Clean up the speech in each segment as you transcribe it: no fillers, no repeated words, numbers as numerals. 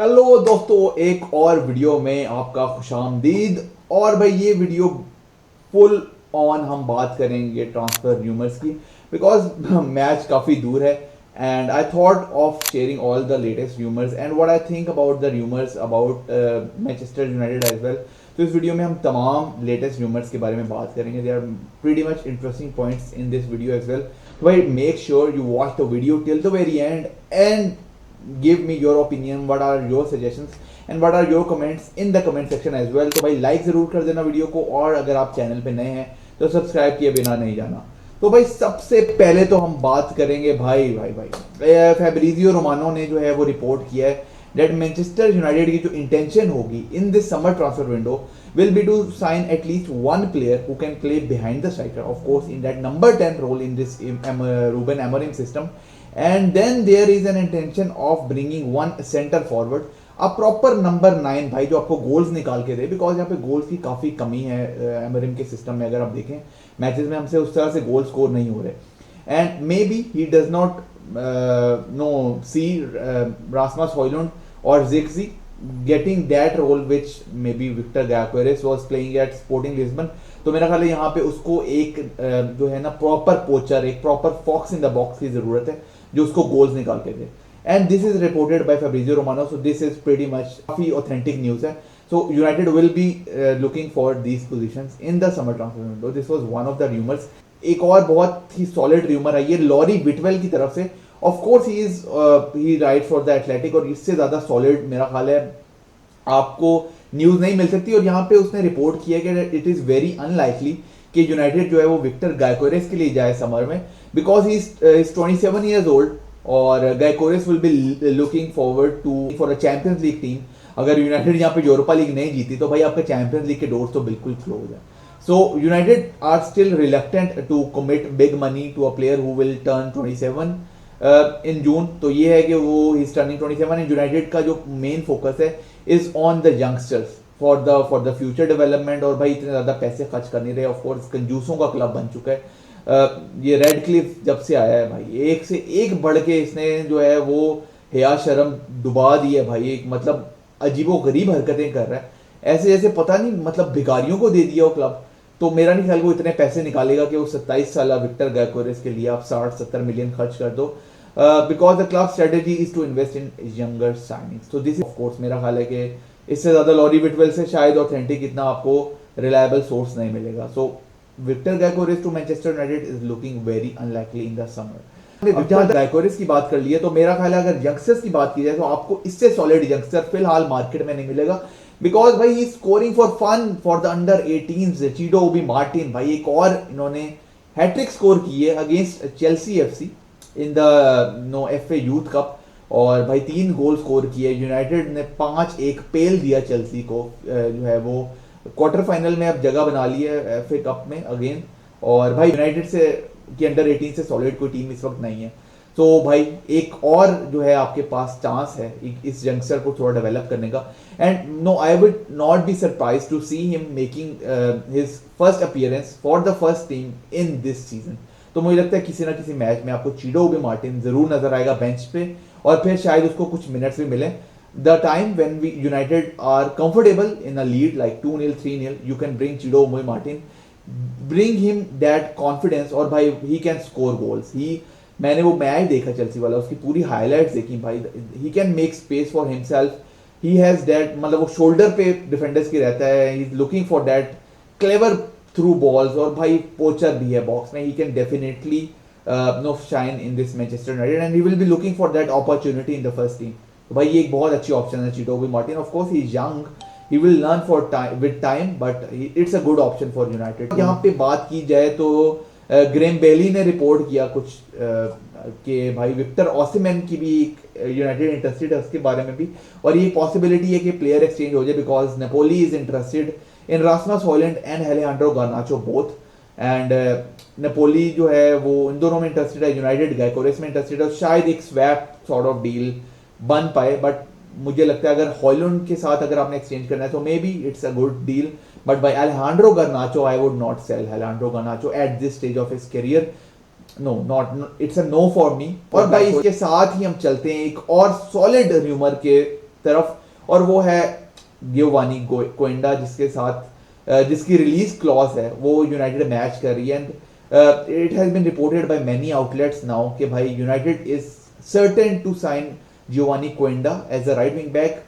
Hello दोस्तों, एक और वीडियो में आपका खुशामदीद। और भाई ये वीडियो फुल ऑन हम बात करेंगे ट्रांसफर र्यूमर्स की, बिकॉज मैच काफ़ी दूर है and I thought of sharing all the latest rumours and what I think about the rumours about Manchester United as well. तो इस वीडियो में हम तमाम लेटेस्ट र्यूमर्स के बारे में बात करेंगे। They are pretty much interesting points in this video as well. तो भाई make sure you watch the video till the very end give me your opinion, what are your suggestions and what are your comments in the comment section as well। तो भाई like जरूर कर देना video को, और अगर आप channel पे नए हैं तो सब्सक्राइब किए बिना नहीं जाना। तो भाई सबसे पहले तो हम बात करेंगे भाई फैब्रिजियो रोमानो ने जो है वो रिपोर्ट किया है दैट मैनचेस्टर यूनाइटेड की जो इंटेंशन होगी in this summer transfer window will be to sign at least one player who can play behind the striker, of course in that number 10 role in this Ruben Amorim system। And then there is an intention of bringing one center forward, a proper number 9 भाई, जो आपको goals निकाल के दे, because यहाँ पे goals की काफ़ी कमी है एमरिम के सिस्टम में। अगर आप देखें मैचेस में हमसे उस तरह से गोल स्कोर नहीं हो रहे and may be he does not know see Rasmus Hojlund और Zirkzee getting that role which maybe Victor Gyökeres was playing at Sporting Lisbon। तो मेरा ख्याल है यहाँ पे उसको एक जो है ना प्रॉपर पोचर, एक proper fox in the box की जरूरत है जो उसको गोल्स निकाल के दे। And this is reported by Fabrizio Romano, so this is pretty much काफी ऑथेंटिक न्यूज है। So United will be looking for these positions in the summer transfer window. This was one of the rumours. एक और बहुत ही solid rumour आई है lorry विटवेल की तरफ से। Of course he right for the athletic, और इससे ज्यादा सॉलिड मेरा ख्याल है आपको न्यूज नहीं मिल सकती। और यहाँ पे उसने रिपोर्ट किया कि इट इज वेरी अनलाइकली कि यूनाइटेड जो है वो विक्टर गायकोरेस के लिए जाए समर में, because he is 27 years old और Gyokeres will be looking forward to for a Champions League team. अगर यूनाइटेड यहाँ पे यूरोपा लीग नहीं जीती तो भाई आपका चैंपियंस लीग के डोर्स तो बिल्कुल क्लोज है। So United are still reluctant to commit big money to a player who will turn 27 in June। तो ये है कि वो he's turning 27 एंड यूनाइटेड का जो मेन फोकस है is on the youngsters for the future development। और भाई इतने ज्यादा पैसे खर्च कर नहीं रहे, ऑफ कोर्स कंजूसों का क्लब बन चुका है। ये रेडक्लिफ जब से आया है भाई एक से एक बढ़ के इसने जो है वो हया शर्म डुबा दी है भाई। एक मतलब अजीबो गरीब हरकतें कर रहा है, ऐसे जैसे पता नहीं मतलब भिखारियों को दे दिया वो क्लब। तो मेरा नहीं ख्याल वो इतने पैसे निकालेगा कि वो 27 साल विक्टर गायकोरेस के लिए आप 60-70 मिलियन खर्च कर दो, because the club strategy is to invest in younger signings. तो दिस ऑफ कोर्स मेरा ख्याल है कि इससे ज्यादा लॉरी विटवेल से शायद ऑथेंटिक इतना आपको रिलायबल सोर्स नहीं मिलेगा। So Viktor Gyokeres to Manchester United is looking very unlikely in the summer. जहां गायकोरेस की बात कर ली है तो मेरा ख्याल है अगर यंगस्टर्स की बात की जाए तो आपको इससे सॉलिड यंगस्टर फिलहाल मार्केट में नहीं मिलेगा, बिकॉज भाई he scoring for fun for the under 18 Chido Obi Martin. भाई एक और इन्होंने हैट्रिक स्कोर की है against Chelsea FC in the FA youth cup, और भाई 3 गोल स्कोर किए। यूनाइटेड ने 5-1 पेल दिया चेल्सी को, जो है वो क्वार्टर फाइनल में अब जगह बना ली है एफए कप में अगेन। और भाई यूनाइटेड से की अंडर 18 से सॉलिड कोई टीम इस वक्त नहीं है। तो भाई एक और जो है आपके पास चांस है इस यंगस्टर को थोड़ा डेवलप करने का। And no I would not be surprise to see him making his first appearance for the first team in this season. तो मुझे लगता है किसी ना किसी मैच में आपको चीडो ओबी मार्टिन जरूर नजर आएगा बेंच पे, और फिर शायद उसको कुछ मिनट्स भी मिले। The time when we United are comfortable in a lead like 2-0 3-0 you can bring Chido Obi Martin, bring him that confidence, और भाई he can score goals. He मैंने वो मैच देखा चेल्सी वाला, उसकी पूरी हाईलाइट्स देखी भाई। He can make space for himself, he has that, मतलब वो शोल्डर पे डिफेंडर्स की रहता है, he is looking for that clever through balls, और भाई पोचर भी है बॉक्स में। He can definitely no shine in this Manchester United and he will be looking for that opportunity in the first team. तो भाई ये एक बहुत अच्छी ऑप्शन है Chido Obi Martin. Of course he is young, he will learn for time with time, but it's a good option for United। यहाँ पे बात की जाए तो ग्रेम बेली ने रिपोर्ट किया कुछ कि भाई विक्टर ओसिमेन की भी यूनाइटेड इंटरेस्टेड है उसके बारे में भी, और ये पॉसिबिलिटी है कि प्लेयर एक्सचेंज हो जाए, because Napoli is interested in Rasmus Højlund and अलेहांड्रो Garnacho both. And Napoli जो है वो इन दोनों में इंटरेस्टेड है, यूनाइटेड गायकोरेस में इंटरेस्टेड है, शायद एक स्वैप सॉर्ट ऑफ डील बन पाए। बट मुझे लगता है अगर हॉयलैंड के साथ अगर आपने एक्सचेंज करना है तो maybe it's a good deal, but by Alejandro Garnacho I would not sell Alejandro Garnacho at this stage of his career. No not, it's a no for me. और भाई इसके साथ ही हम चलते हैं एक और सॉलिड र्यूमर के तरफ, और वो है गियोवानी कोएंडा, जिसके साथ जिसकी रिलीज क्लॉज है वो यूनाइटेड मैच कर रही है। And it has been reported by many outlets now कि भाई United is certain to sign Giovanni Quenda as a right wing back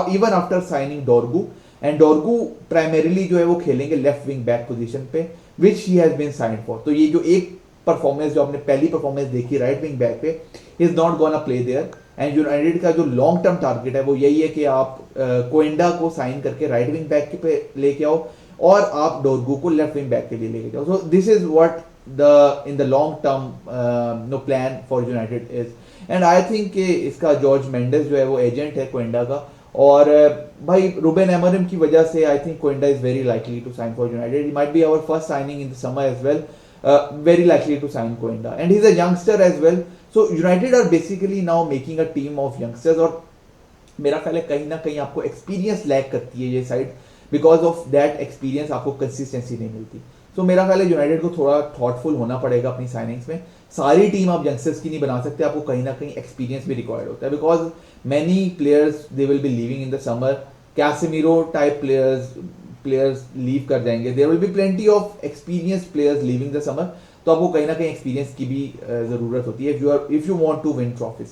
even after signing Dorgu, and Dorgu primarily जो है वो खेलेंगे लेफ्ट विंग बैक पोजीशन पे, which he has been signed for. तो ये जो एक परफॉर्मेंस जो आपने पहली परफॉर्मेंस देखी राइट विंग बैक पे, is not gonna play there. And United का जो लॉन्ग टर्म टारगेट है वो यही है कि आप कोएंडा को साइन करके राइट विंग बैक पे लेके आओ और आप डोरगू को लेफ्ट विंग बैक के लिए लेके जाओ। So this is what the in the long term no plan for United is. And I think कि इसका जॉर्ज मेंडेस जो है वो एजेंट है कोएंडा का, और भाई रूबेन एमोरिम की वजह से I think Quenda is very likely to sign for United. It might be our first signing in the summer as well, very likely to sign Koenda, and he's a youngster as well. So United are basically now making a team of youngsters, और मेरा ख्याल है कहीं ना कहीं आपको experience lack करती है ये side, because of that experience आपको कंसिस्टेंसी नहीं मिलती। सो मेरा ख्याल है यूनाइटेड को थोड़ा थॉटफुल होना पड़ेगा अपनी साइनिंग्स में। सारी टीम आप यंगस्टर्स की नहीं बना सकते, आपको कहीं ना कहीं एक्सपीरियंस भी रिक्वायर्ड होता है, because many players they will be living in the summer. Casemiro type players leave कर जाएंगे, there will be plenty of experience players leaving the summer. तो आपको कहीं ना कहीं एक्सपीरियंस की भी जरूरत होती है if you want to win trophies.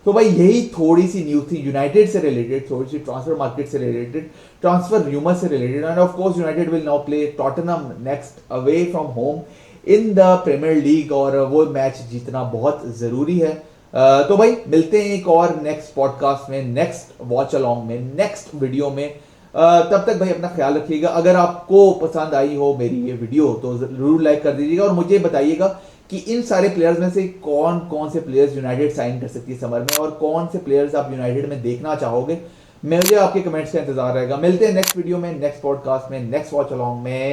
तो भाई यही थोड़ी सी न्यूज थी यूनाइटेड से रिलेटेड, थोड़ी सी ट्रांसफर मार्केट से रिलेटेड, ट्रांसफर रूमर से related. And of course United will now play Tottenham next away from home in the Premier League, और वो मैच जीतना बहुत जरूरी है। तो भाई मिलते हैं एक और नेक्स्ट पॉडकास्ट में, नेक्स्ट वॉच अलॉन्ग में, नेक्स्ट वीडियो में। तब तक भाई अपना ख्याल रखिएगा। अगर आपको पसंद आई हो मेरी ये वीडियो तो जरूर लाइक कर दीजिएगा, और मुझे बताइएगा कि इन सारे प्लेयर्स में से कौन कौन से प्लेयर्स यूनाइटेड साइन कर सकती है समर में, और कौन से प्लेयर्स आप यूनाइटेड में देखना चाहोगे। मुझे आपके कमेंट्स का इंतजार रहेगा। मिलते हैं नेक्स्ट वीडियो में, नेक्स्ट पॉडकास्ट में, नेक्स्ट वॉच अलॉन्ग में।